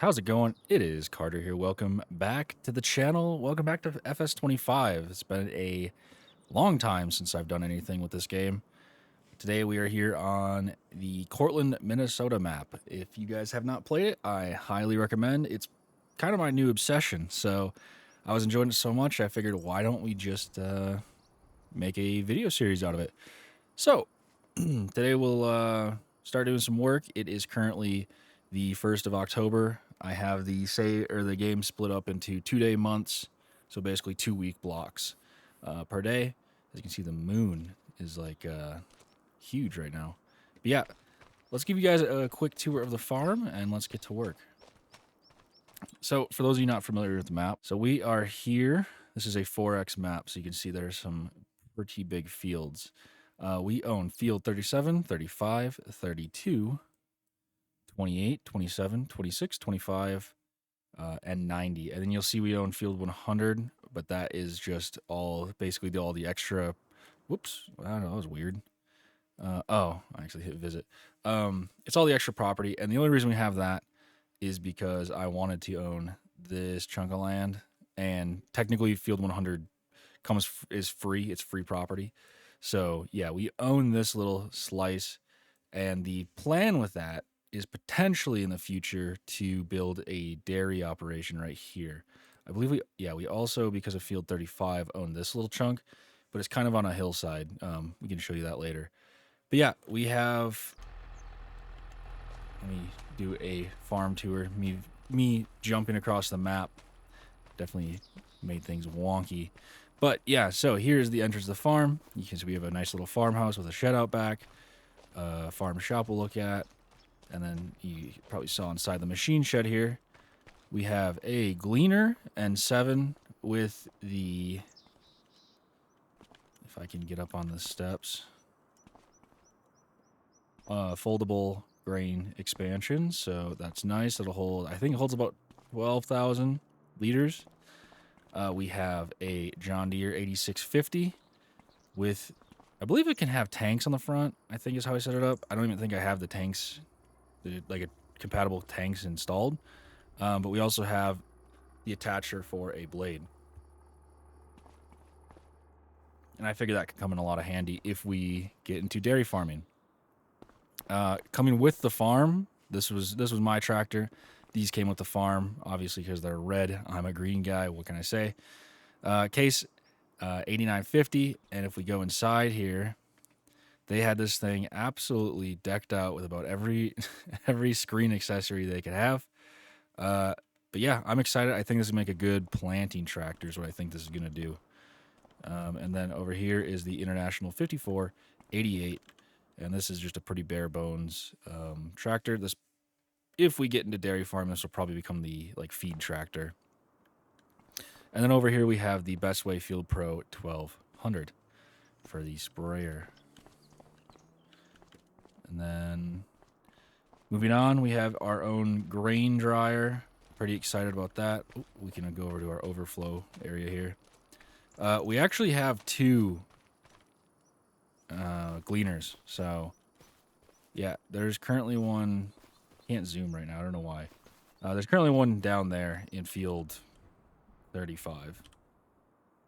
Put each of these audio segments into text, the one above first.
How's it going? It is Carter here. Welcome back to the channel. Welcome back to FS25. It's been a long time since I've done anything with this game. Today we are here on the Courtland, Minnesota map. If you guys have not played it, I highly recommend. It's kind of my new obsession. So I was enjoying it so much, I figured why don't we just make a video series out of it. So today we'll start doing some work. It is currently the 1st of October. I have the game split up into 2-day months, so basically 2-week blocks per day. As you can see, the moon is like huge right now. But yeah, let's give you guys a quick tour of the farm and let's get to work. So for those of you not familiar with the map, so we are here. This is a 4x map, so you can see there's some pretty big fields. We own field 37, 35, 32, 28, 27, 26, 25, and 90. And then you'll see we own field 100, but that is just basically all the extra. Whoops, I don't know, that was weird. I actually hit visit. It's all the extra property, and the only reason we have that is because I wanted to own this chunk of land, and technically field 100 is free. It's free property. So yeah, we own this little slice, and the plan with that is potentially in the future to build a dairy operation right here. I believe we also, because of field 35, own this little chunk, but it's kind of on a hillside. We can show you that later. But yeah, we have, let me do a farm tour. Me jumping across the map definitely made things wonky. But yeah, so here's the entrance of the farm. You can see we have a nice little farmhouse with a shed out back. Farm shop we'll look at. And then you probably saw inside the machine shed here, we have a gleaner and 7 with the, if I can get up on the steps, foldable grain expansion. So that's nice. It'll hold, I think it holds about 12,000 liters. We have a John Deere 8650 with, I believe it can have tanks on the front, I think is how I set it up. I don't even think I have the tanks, like a compatible tanks installed. But we also have the attacher for a blade. And I figure that could come in a lot of handy if we get into dairy farming. Coming with the farm, this was my tractor. These came with the farm, obviously, because they're red. I'm a green guy. What can I say? Case 8950. And if we go inside here, they had this thing absolutely decked out with about every screen accessory they could have. But yeah, I'm excited. I think this will make a good planting tractor is what I think this is going to do. And then over here is the International 5488. And this is just a pretty bare bones tractor. This, if we get into dairy farm, this will probably become the feed tractor. And then over here we have the Best Way Field Pro 1200 for the sprayer. And then moving on, we have our own grain dryer. Pretty excited about that. Ooh, we can go over to our overflow area here. We actually have 2 gleaners. So, yeah, there's currently one. Can't zoom right now. I don't know why. There's currently one down there in field 35.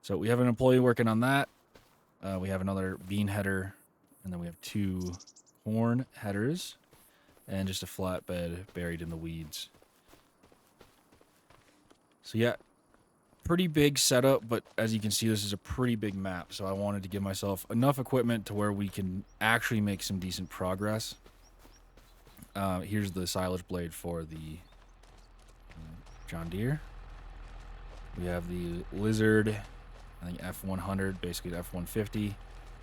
So we have an employee working on that. We have another bean header, and then we have 2 corn headers, and just a flatbed buried in the weeds. So yeah, pretty big setup, but as you can see, this is a pretty big map, so I wanted to give myself enough equipment to where we can actually make some decent progress. Here's the silage blade for the John Deere. We have the Lizard, I think F100, basically the F150,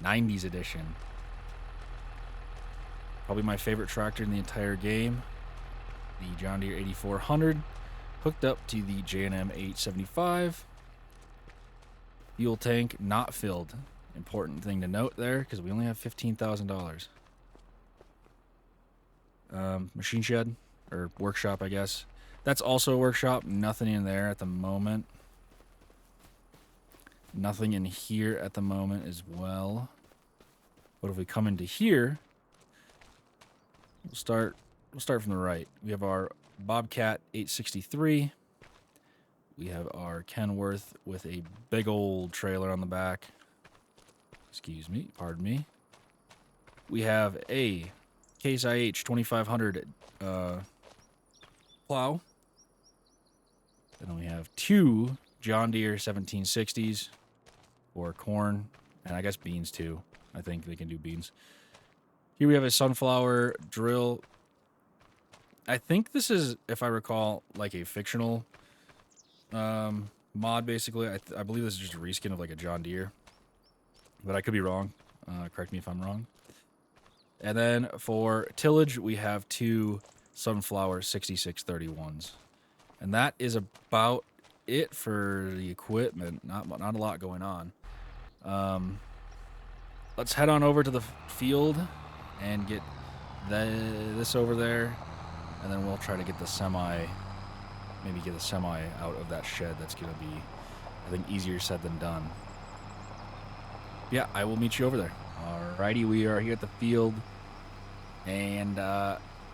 90s edition. Probably my favorite tractor in the entire game. The John Deere 8400, hooked up to the J&M 875. Fuel tank not filled. Important thing to note there, because we only have $15,000. Machine shed, or workshop, I guess. That's also a workshop. Nothing in there at the moment. Nothing in here at the moment as well. But if we come into here, we'll start from the right. We have our Bobcat 863. We have our Kenworth with a big old trailer on the back. Excuse me, pardon me. We have a Case IH 2500 plow. Then we have two John Deere 1760s for corn, and I guess beans too. I think they can do beans. Here we have a sunflower drill. I think this is, if I recall, like a fictional mod, basically. I believe this is just a reskin of like a John Deere, but I could be wrong. Correct me if I'm wrong. And then for tillage, we have two sunflower 6631s. And that is about it for the equipment. Not a lot going on. Let's head on over to the field and get this over there. And then we'll try to get the semi, maybe get the semi out of that shed. That's going to be, I think, easier said than done. Yeah, I will meet you over there. Alrighty, we are here at the field. And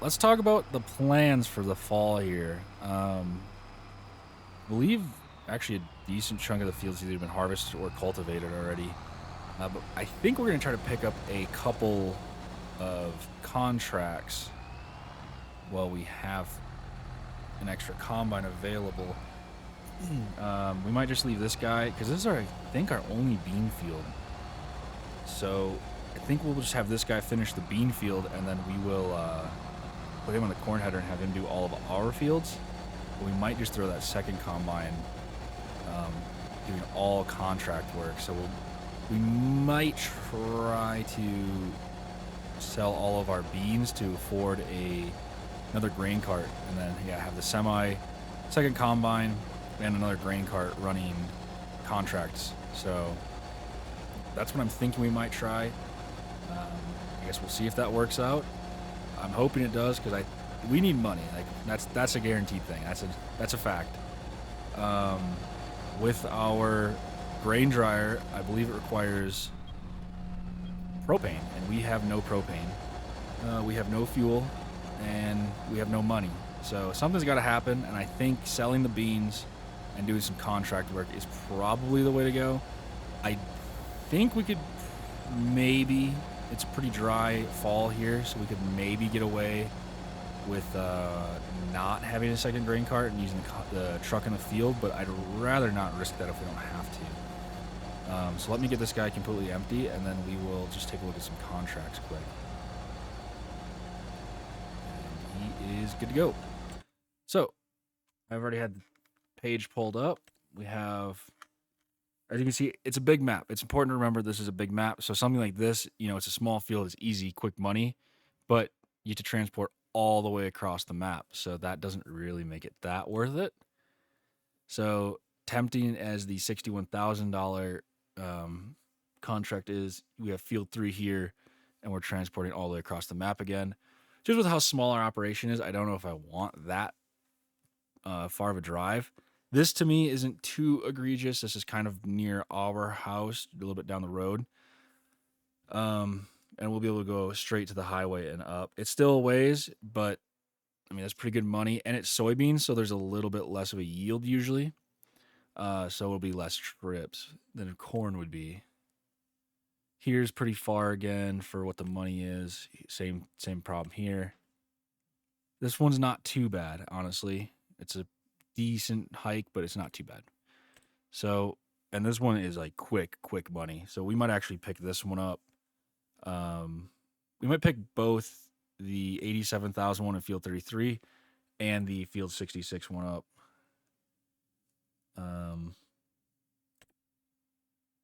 let's talk about the plans for the fall here. I believe actually a decent chunk of the field's either been harvested or cultivated already. But I think we're going to try to pick up a couple of contracts while we have an extra combine available. We might just leave this guy, because this is, I think, our only bean field. So I think we'll just have this guy finish the bean field, and then we will put him on the corn header and have him do all of our fields. But we might just throw that second combine doing all contract work. So we might try to sell all of our beans to afford another grain cart, and then have the second combine and another grain cart running contracts. So that's what I'm thinking we might try. I guess we'll see if that works out. I'm hoping it does, because we need money. Like that's a guaranteed thing. That's a fact. With our grain dryer, I believe it requires propane, and we have no propane. We have no fuel, and we have no money. So something's got to happen, and I think selling the beans and doing some contract work is probably the way to go. I think we could maybe, it's a pretty dry fall here, so we could maybe get away with not having a second grain cart and using the truck in the field, but I'd rather not risk that if we don't have to. So let me get this guy completely empty, and then we will just take a look at some contracts quick. And he is good to go. So I've already had the page pulled up. We have, as you can see, it's a big map. It's important to remember this is a big map. So something like this, it's a small field, it's easy, quick money, but you have to transport all the way across the map. So that doesn't really make it that worth it. So tempting as the $61,000 contract is, we have field 3 here, and we're transporting all the way across the map again. Just with how small our operation is, I don't know if I want that far of a drive. This to me isn't too egregious. This is kind of near our house, a little bit down the road. And we'll be able to go straight to the highway and up. It's still a ways, but I mean, that's pretty good money. And it's soybeans, so there's a little bit less of a yield usually. So it'll be less trips than corn would be. Here's pretty far again for what the money is. Same problem here. This one's not too bad, honestly. It's a decent hike, but it's not too bad. So, and this one is like quick money. So we might actually pick this one up. We might pick both the 87,000 one in field 33 and the field 66 one up.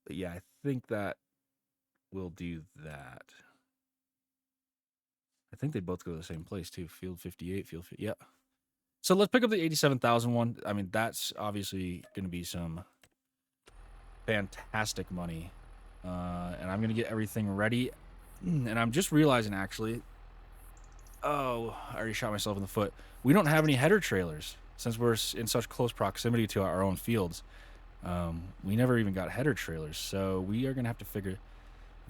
But yeah, I think that we'll do that. I think they both go to the same place too. Field 58, field 50. Yeah. So let's pick up the 87,000 one. I mean, that's obviously going to be some fantastic money. And I'm going to get everything ready. And I'm just realizing, actually, oh, I already shot myself in the foot. We don't have any header trailers since we're in such close proximity to our own fields. We never even got header trailers, so we are going to have to figure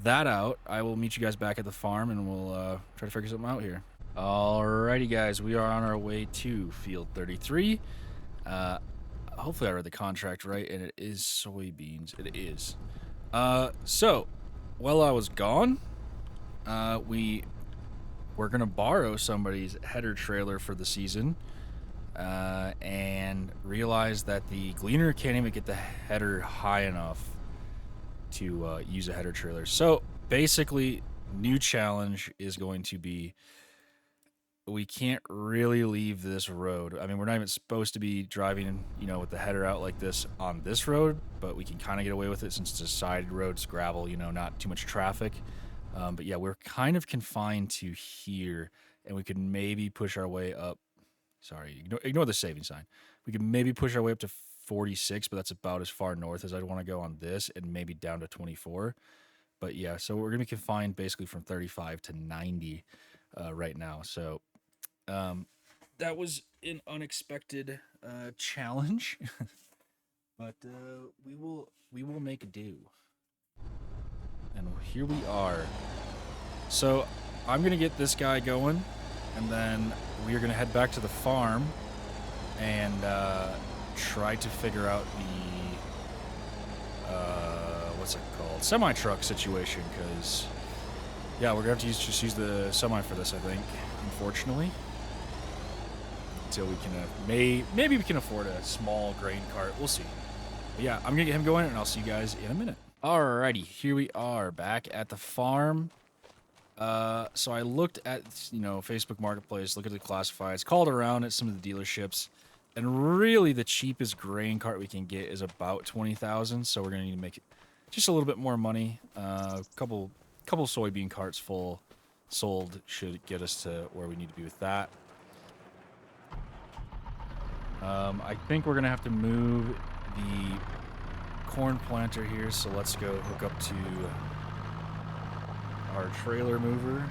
that out. I will meet you guys back at the farm, and we'll try to figure something out here. Alrighty, guys, we are on our way to Field 33. Hopefully I read the contract right, and it is soybeans. It is. So, while I was gone, we were gonna borrow somebody's header trailer for the season, and realized that the Gleaner can't even get the header high enough to use a header trailer. So, basically, new challenge is going to be we can't really leave this road. I mean, we're not even supposed to be driving, with the header out like this on this road, but we can kind of get away with it since it's a side road, it's gravel, not too much traffic. But yeah, we're kind of confined to here, and we could maybe push our way up. Sorry, ignore the saving sign. We could maybe push our way up to 46, but that's about as far north as I'd want to go on this, and maybe down to 24. But yeah, so we're going to be confined basically from 35 to 90 right now. So that was an unexpected challenge, but we will make do. And here we are. So I'm gonna get this guy going, and then we are gonna head back to the farm and try to figure out the what's it called, semi truck situation. Because yeah, we're gonna have to just use the semi for this, I think. Unfortunately. Until we can maybe we can afford a small grain cart. We'll see. But yeah, I'm gonna get him going, and I'll see you guys in a minute. Alrighty, here we are back at the farm. So I looked at Facebook Marketplace, look at the classifieds, called around at some of the dealerships, and really the cheapest grain cart we can get is about 20,000. So we're gonna need to make it just a little bit more money. Couple soybean carts full sold should get us to where we need to be with that. I think we're going to have to move the corn planter here, so let's go hook up to our trailer mover.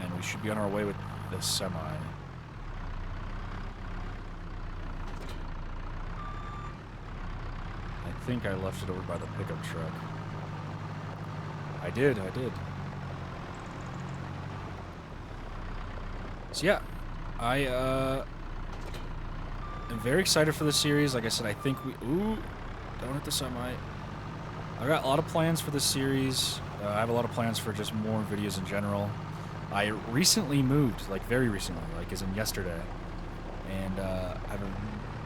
And we should be on our way with the semi. I think I left it over by the pickup truck. I did. So yeah. I am very excited for this series. Like I said, I think don't hit the semi. I got a lot of plans for this series. I have a lot of plans for just more videos in general. I recently moved, like very recently, like as in yesterday. And I have a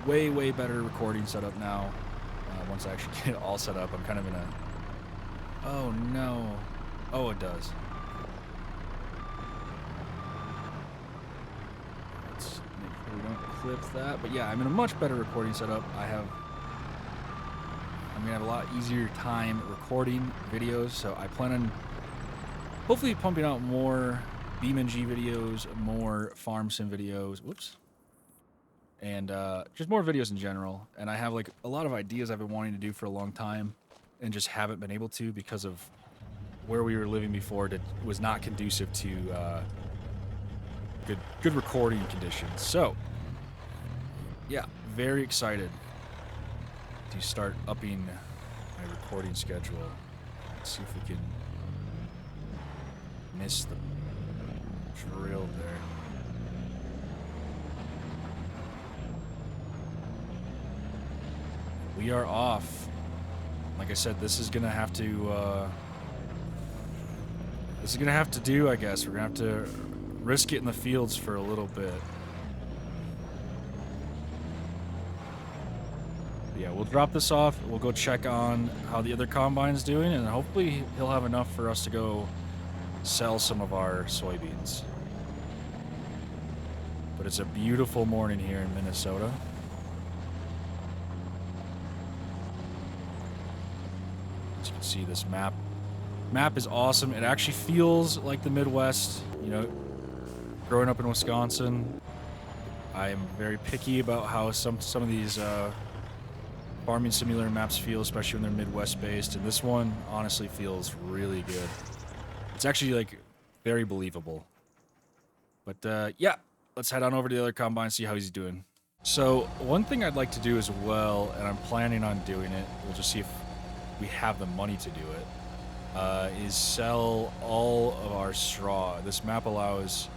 way better recording setup now. Once I actually get it all set up, I'm kind of in a... Oh no. Oh, it does. We don't clip that, but yeah, I'm in a much better recording setup. I'm gonna have a lot easier time recording videos, so I plan on hopefully pumping out more BeamNG videos, more farm sim videos, and just more videos in general. And I have like a lot of ideas I've been wanting to do for a long time and just haven't been able to because of where we were living before. It was not conducive to good recording conditions. So yeah, very excited to start upping my recording schedule. Let's see if we can miss the drill there. We are off. Like I said, this is gonna have to do, I guess. We're gonna have to risk it in the fields for a little bit. Yeah, we'll drop this off. We'll go check on how the other combine's doing, and hopefully he'll have enough for us to go sell some of our soybeans. But it's a beautiful morning here in Minnesota. As you can see, this map is awesome. It actually feels like the Midwest, growing up in Wisconsin. I am very picky about how some of these farming simulator maps feel, especially when they're Midwest based, and this one honestly feels really good. It's actually like very believable. But yeah, let's head on over to the other combine and see how he's doing. So one thing I'd like to do as well, and I'm planning on doing it, we'll just see if we have the money to do it, is sell all of our straw. This map allows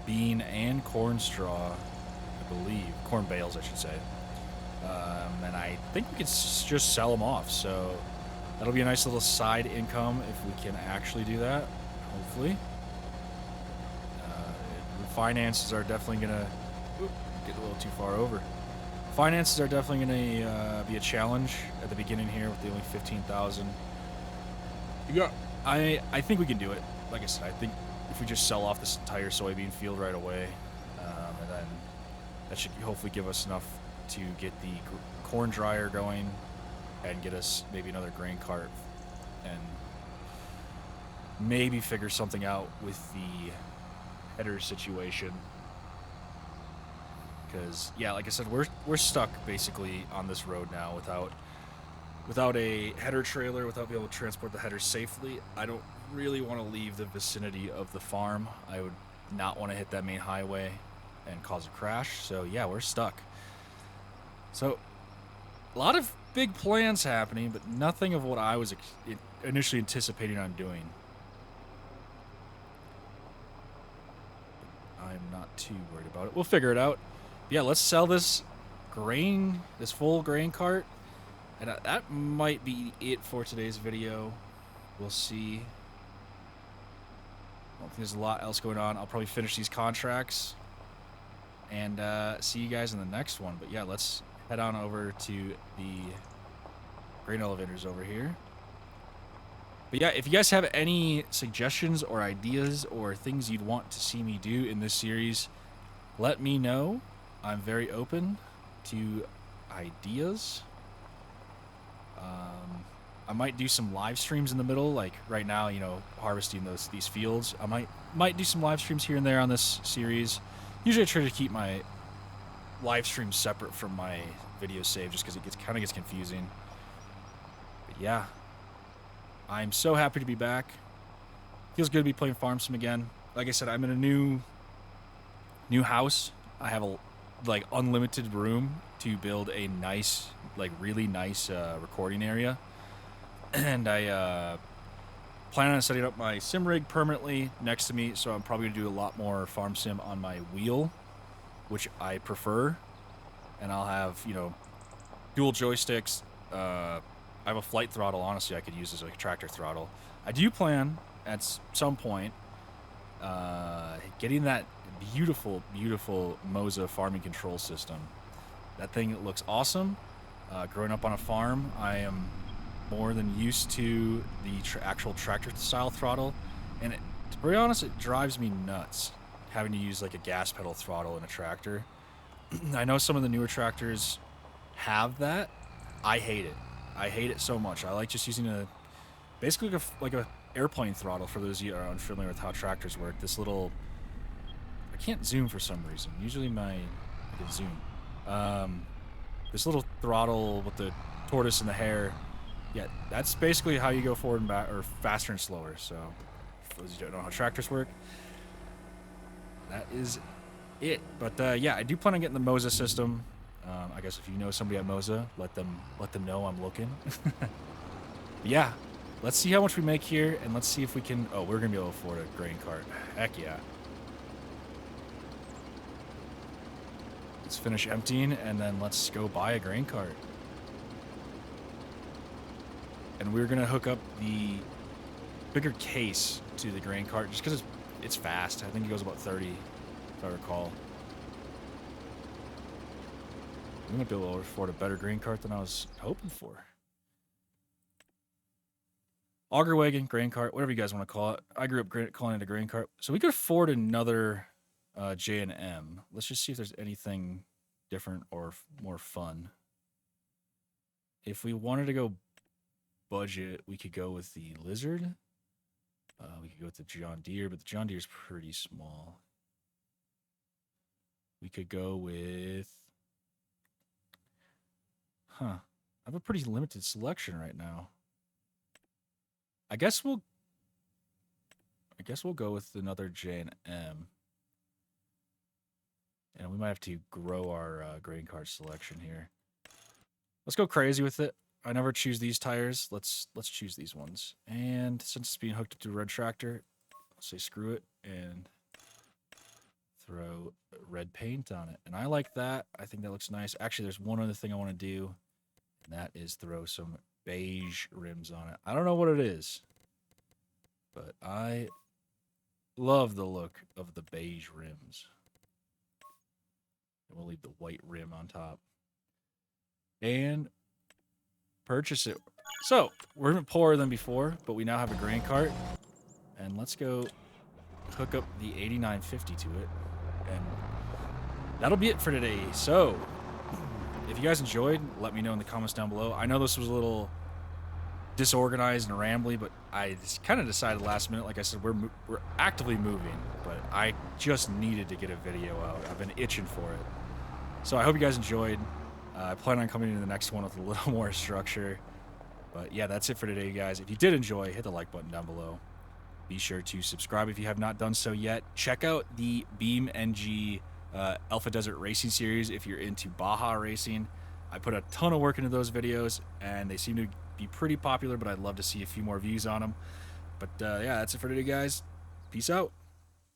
bean and corn straw, I believe. Corn bales, I should say. And I think we could just sell them off. So that'll be a nice little side income if we can actually do that, hopefully. Finances are definitely going to get a little too far over. Finances are definitely going to be a challenge at the beginning here with the only 15,000. Yeah, I think we can do it. Like I said, I think if we just sell off this entire soybean field right away, and then that should hopefully give us enough to get the corn dryer going and get us maybe another grain cart and maybe figure something out with the header situation. Because yeah, like I said, we're stuck basically on this road now without a header trailer, without being able to transport the headers safely. I don't really want to leave the vicinity of the farm. I would not want to hit that main highway and cause a crash. So yeah, we're stuck. So a lot of big plans happening, but nothing of what I was initially anticipating on doing. I'm not too worried about it. We'll figure it out. Yeah, let's sell this grain, this full grain cart. And that might be it for today's video. We'll see. I don't think there's a lot else going on. I'll probably finish these contracts and see you guys in the next one. But yeah, let's head on over to the grain elevators over here. But yeah, if you guys have any suggestions or ideas or things you'd want to see me do in this series, let me know. I'm very open to ideas. I might do some live streams in the middle, like right now, you know, harvesting these fields. I might do some live streams here and there on this series. Usually I try to keep my live streams separate from my video save just because it kind of gets confusing. But yeah, I'm so happy to be back. Feels good to be playing Farm Sim again. Like I said, I'm in a new house. I have a like unlimited room to build a nice, like really nice recording area. And I plan on setting up my sim rig permanently next to me, so I'm probably going to do a lot more Farm Sim on my wheel, which I prefer. And I'll have, you know, dual joysticks. I have a flight throttle, honestly, I could use as a tractor throttle. I do plan, at some point, getting that beautiful, beautiful Moza farming control system. That thing looks awesome. Growing up on a farm, I am more than used to the actual tractor style throttle, and to be honest, it drives me nuts having to use like a gas pedal throttle in a tractor. I know some of the newer tractors have that. I hate it. I hate it so much. I like just using basically like a airplane throttle for those of you who are unfamiliar with how tractors work. This little, I can't zoom for some reason. Usually I can zoom. This little throttle with the tortoise and the hare. Yeah, that's basically how you go forward and back, or faster and slower. So, for those of you who don't know how tractors work, that is it. But yeah, I do plan on getting the Moza system. I guess if you know somebody at Moza, let them know I'm looking. Yeah, let's see how much we make here, and let's see if we can. Oh, we're gonna be able to afford a grain cart. Heck yeah. Let's finish emptying, and then let's go buy a grain cart. And we're gonna hook up the bigger case to the grain cart just because it's fast. I think it goes about 30, if I recall. We might be able to afford a better grain cart than I was hoping for. Auger wagon, grain cart, whatever you guys want to call it. I grew up calling it a grain cart. So we could afford another J&M. Let's just see if there's anything different or more fun. If we wanted to go budget, we could go with the Lizard. We could go with the John Deere, but the John Deere is pretty small. We could go with... I have a pretty limited selection right now. I guess we'll go with another J&M. And we might have to grow our grain cart selection here. Let's go crazy with it. I never choose these tires. Let's choose these ones. And since it's being hooked to a red tractor, I'll say screw it and throw red paint on it. And I like that. I think that looks nice. Actually, there's one other thing I want to do, and that is throw some beige rims on it. I don't know what it is, but I love the look of the beige rims. And we'll leave the white rim on top. And purchase it. So, we're even poorer than before, but we now have a grain cart. And let's go hook up the 8950 to it. And that'll be it for today. So, if you guys enjoyed, let me know in the comments down below. I know this was a little disorganized and rambly, but I just kind of decided last minute. Like I said, we're actively moving, but I just needed to get a video out. I've been itching for it. So I hope you guys enjoyed. I plan on coming into the next one with a little more structure. But yeah, that's it for today, guys. If you did enjoy, hit the like button down below. Be sure to subscribe if you have not done so yet. Check out the Beam NG Alpha Desert Racing series if you're into Baja racing. I put a ton of work into those videos, and they seem to be pretty popular, but I'd love to see a few more views on them. But yeah, that's it for today, guys. Peace out.